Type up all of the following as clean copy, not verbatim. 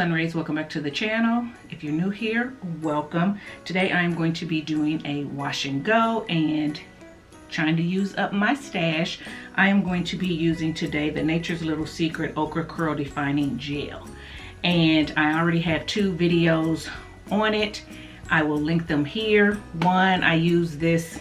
Sun Raes, welcome back to the channel. If you're new here, welcome. Today I am going to be doing a wash and go and trying to use up my stash. I am going to be using today the Nature's Little Secret Okra Curl Defining Gel. And I already have two videos on it. I will link them here. One, I use this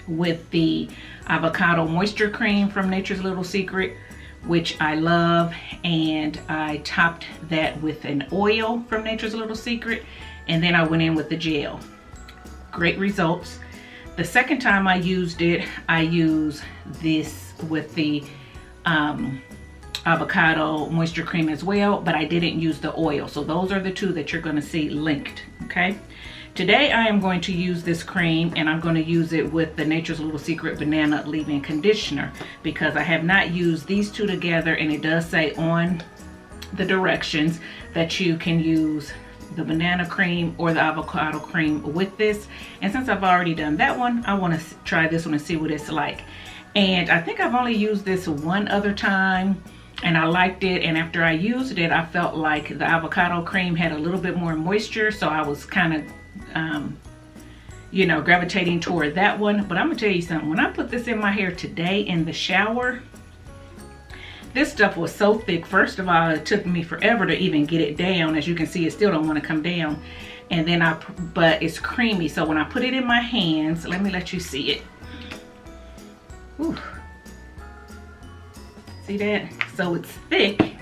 with the avocado moisture cream from Nature's Little Secret, which I love, and I topped that with an oil from Nature's Little Secret, and then I went in with the gel. Great results. The second time I used it, I used this with the avocado moisture cream as well, but I didn't use the oil. So those are the two that you're going to see linked. Okay, today I am going to use this cream, and I'm going to use it with the Nature's Little Secret Banana Leave-In Conditioner, because I have not used these two together, and it does say on the directions that you can use the banana cream or the avocado cream with this. And since I've already done that one, I want to try this one and see what it's like. And I think I've only used this one other time, and I liked it, and after I used it, I felt like the avocado cream had a little bit more moisture, so I was kind of you know, gravitating toward that one. But I'm gonna tell you something, when I put this in my hair today in the shower, this stuff was so thick. First of all, it took me forever to even get it down. As you can see, it still don't want to come down. And then but it's creamy, so when I put it in my hands, let me let you see it. Ooh. See that? So it's thick,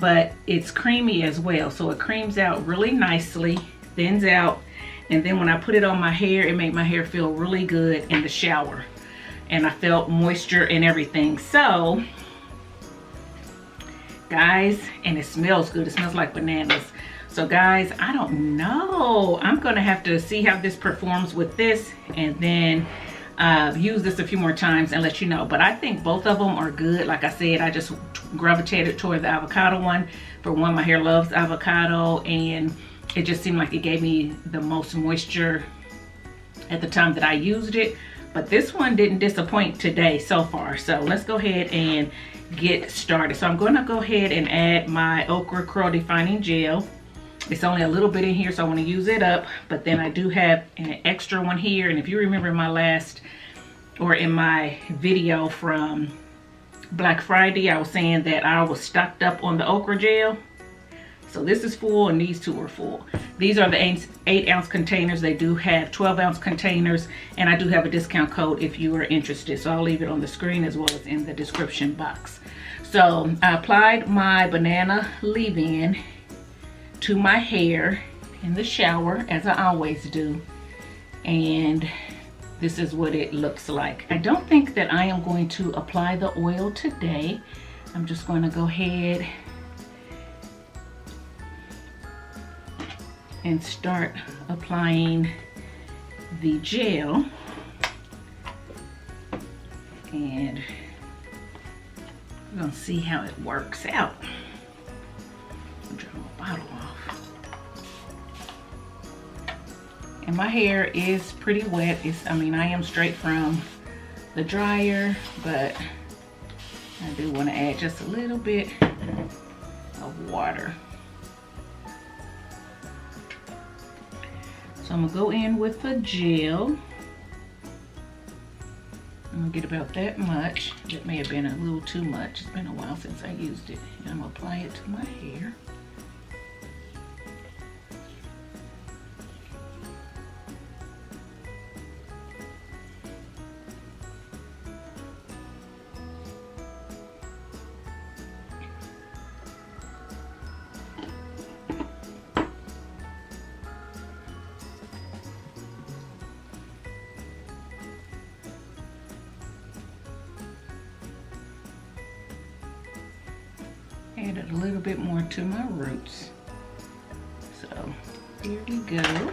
but it's creamy as well. So it creams out really nicely, thins out, and then when I put it on my hair, it made my hair feel really good in the shower, and I felt moisture and everything. So guys, and it smells good. It smells like bananas. So guys, I don't know, I'm gonna have to see how this performs with this, and then use this a few more times and let you know. But I think both of them are good. Like I said, I just gravitated toward the avocado one. For one, my hair loves avocado, and it just seemed like it gave me the most moisture at the time that I used it. But this one didn't disappoint today so far. So let's go ahead and get started. So I'm going to go ahead and add my Okra Curl Defining Gel. It's only a little bit in here, so I want to use it up, but then I do have an extra one here. And if you remember in my last, or in my video from Black Friday, I was saying that I was stocked up on the okra gel. So this is full, and these two are full. These are the 8-ounce containers. They do have 12-ounce containers, and I do have a discount code if you are interested. So I'll leave it on the screen as well as in the description box. So I applied my banana leave-in to my hair in the shower, as I always do, and this is what it looks like. I don't think that I am going to apply the oil today. I'm just going to go ahead and start applying the gel, and we're gonna see how it works out. I'll dry my bottle off. And my hair is pretty wet. I mean, I am straight from the dryer, but I do want to add just a little bit of water. So I'm gonna go in with the gel. I'm gonna get about that much. That may have been a little too much. It's been a while since I used it. And I'm gonna apply it to my hair. Added a little bit more to my roots. So here we go.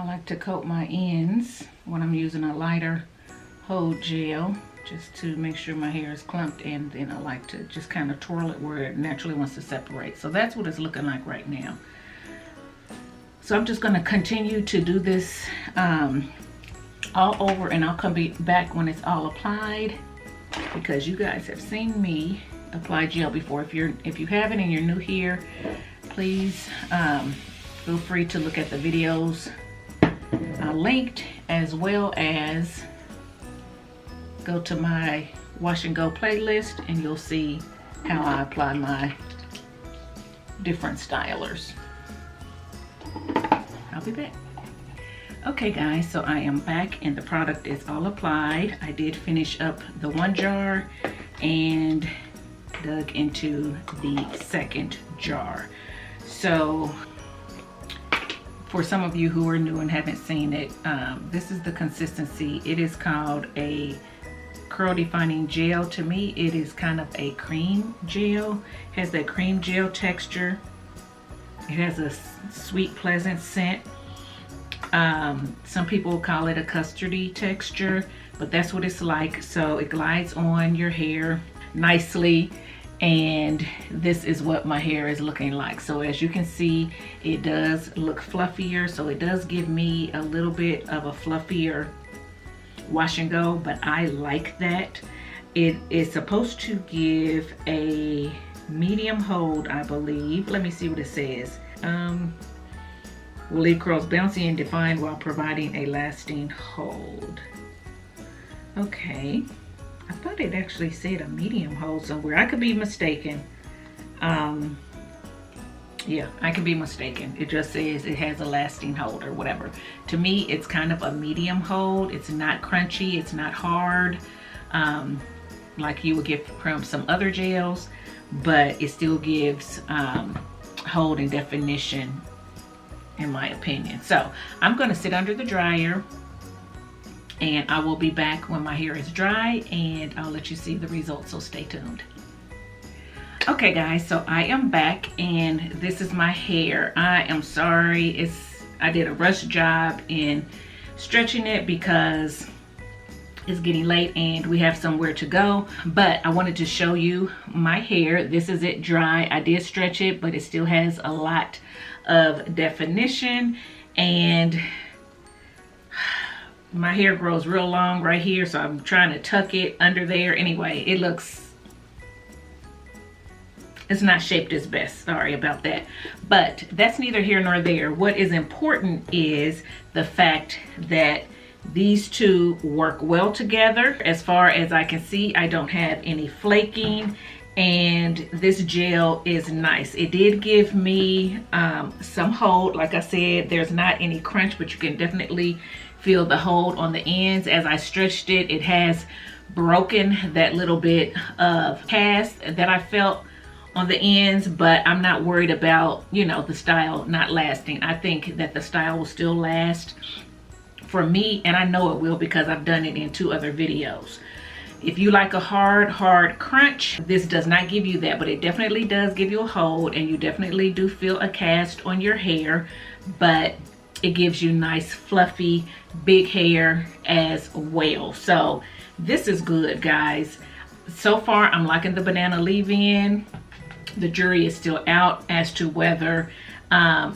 I like to coat my ends when I'm using a lighter hold gel, just to make sure my hair is clumped, and then I like to just kind of twirl it where it naturally wants to separate. So that's what it's looking like right now. So I'm just going to continue to do this all over, and I'll come back when it's all applied, because you guys have seen me apply gel before. If you haven't and you're new here, please feel free to look at the videos linked, as well as go to my wash and go playlist, and you'll see how I apply my different stylers. I'll be back. Okay guys, so I am back and the product is all applied. I did finish up the one jar and dug into the second jar. So for some of you who are new and haven't seen it, this is the consistency. It is called a Curl Defining Gel. To me, it is kind of a cream gel. It has that cream gel texture. It has a sweet, pleasant scent. Some people call it a custardy texture, but that's what it's like. So it glides on your hair nicely, and this is what my hair is looking like. So as you can see, it does look fluffier, so it does give me a little bit of a fluffier wash and go, but I like that. It is supposed to give a medium hold, I believe. Let me see what it says. Will leave curls bouncy and defined while providing a lasting hold. Okay, I thought it actually said a medium hold somewhere. I could be mistaken. Yeah, I could be mistaken. It just says it has a lasting hold or whatever. To me, it's kind of a medium hold. It's not crunchy, it's not hard, like you would get from some other gels, but it still gives hold and definition, in my opinion. So I'm going to sit under the dryer, and I will be back when my hair is dry, and I'll let you see the results, so stay tuned. Okay guys, so I am back, and this is my hair. I am sorry, I did a rush job in stretching it because it's getting late and we have somewhere to go, but I wanted to show you my hair. This is it dry. I did stretch it, but it still has a lot of definition, and my hair grows real long right here, so I'm trying to tuck it under there. Anyway, it's not shaped as best, sorry about that, but that's neither here nor there. What is important is the fact that these two work well together. As far as I can see, I don't have any flaking, and this gel is nice. It did give me some hold. Like I said, there's not any crunch, but you can definitely feel the hold on the ends. As I stretched it, it has broken that little bit of cast that I felt on the ends, but I'm not worried about, you know, the style not lasting. I think that the style will still last for me, and I know it will because I've done it in 2 other videos. If you like a hard crunch, this does not give you that, but it definitely does give you a hold, and you definitely do feel a cast on your hair, but it gives you nice fluffy big hair as well. So this is good, guys. So far I'm liking the banana leave-in. The jury is still out as to whether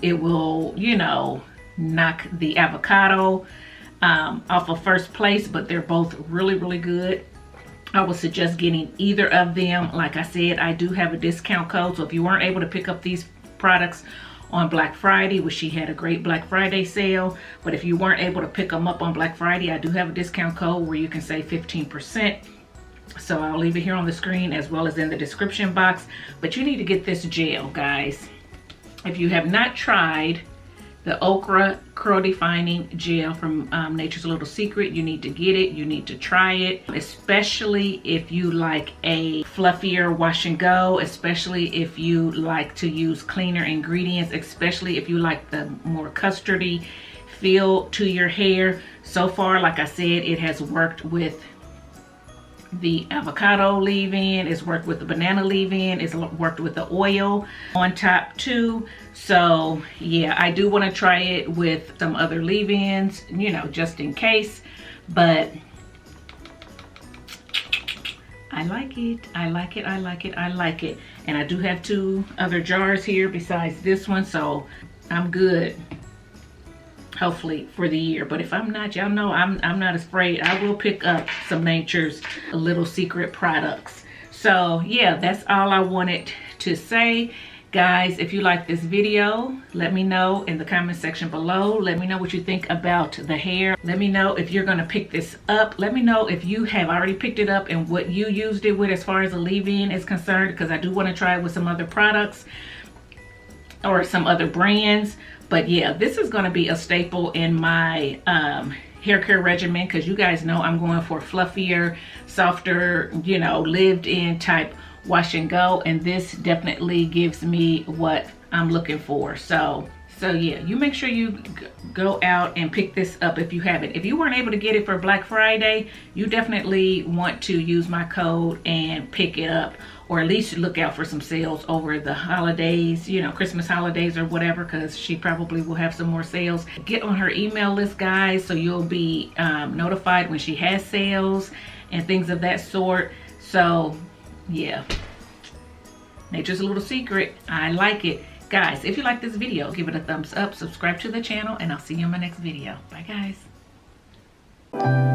it will, you know, knock the avocado off of first place, but they're both really good. I would suggest getting either of them. Like I said, I do have a discount code, so if you weren't able to pick up these products on Black Friday, which she had a great Black Friday sale, but if you weren't able to pick them up on Black Friday, I do have a discount code where you can save 15%. So I'll leave it here on the screen as well as in the description box. But you need to get this gel, guys. If you have not tried the Okra Curl Defining Gel from Nature's Little Secret, you need to get it. You need to try it, especially if you like a fluffier wash and go, especially if you like to use cleaner ingredients, especially if you like the more custardy feel to your hair. So far, like I said, it has worked with the avocado leave-in. It's worked with the banana leave-in. It's worked with the oil on top too. So yeah, I do want to try it with some other leave-ins, you know, just in case. But I like it. I like it. I like it. I like it. And I do have 2 other jars here besides this one, so I'm good, hopefully, for the year. But if I'm not, y'all know I'm not afraid. I will pick up some Nature's little secret products. So yeah, that's all I wanted to say. Guys, if you like this video, let me know in the comment section below. Let me know what you think about the hair. Let me know if you're going to pick this up. Let me know if you have already picked it up and what you used it with as far as the leave-in is concerned, because I do want to try it with some other products or some other brands. But yeah, this is going to be a staple in my hair care regimen, because you guys know I'm going for fluffier, softer, you know, lived in type wash and go, and this definitely gives me what I'm looking for. So yeah, you make sure you go out and pick this up if you haven't. If you weren't able to get it for Black Friday, you definitely want to use my code and pick it up, or at least look out for some sales over the holidays, you know, Christmas holidays or whatever, because she probably will have some more sales. Get on her email list, guys, so you'll be notified when she has sales and things of that sort. So yeah, Nature's a little secret. I like it. Guys, if you like this video, give it a thumbs up, subscribe to the channel, and I'll see you in my next video. Bye, guys.